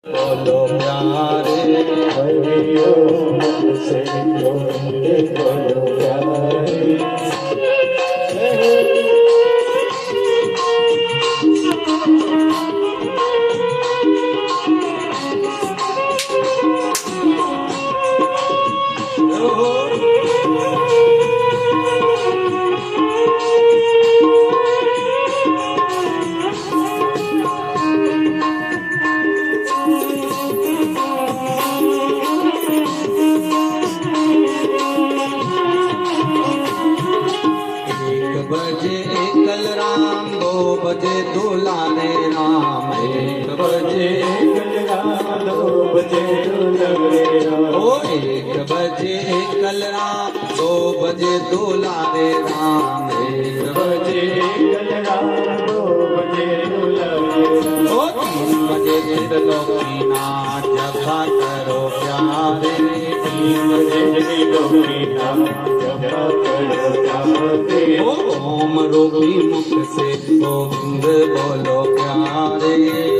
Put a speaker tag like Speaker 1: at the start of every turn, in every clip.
Speaker 1: बोलो प्यारे हरिओ से गोविंद बोलो प्यारे। बजे कल राम, 2 बजे दुलाने राम। 1 बजे कल राम, 2 बजे दुलाने राम। ओ 1 बजे कल राम, 2 बजे दुलाने राम। 1 बजे कल राम, 2 बजे दुलाने राम। ओ 3 बजे त्रिलोकी नाथ जपा करो प्यारे। 3 बजे त्रिलोकी नाथ जपा करो प्यारे। ओम रूपी मुख से गोविंद बोलो प्यारे।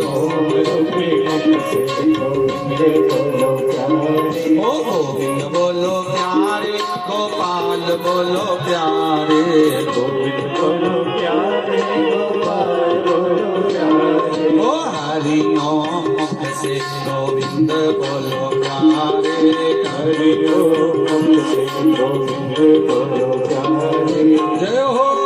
Speaker 1: ओम रूपी मुख से गोविंद बोलो प्यारे। ओ गोविंद बोलो प्यारे, गोपाल बोलो प्यारे। गोविंद बोलो प्यारे, गोपाल बोलो प्यारे। ओ हरि ओम मुख से गोविंद बोलो प्यारे। हरि ओम मुख से गोविंद बोलो प्यारे। जय हो।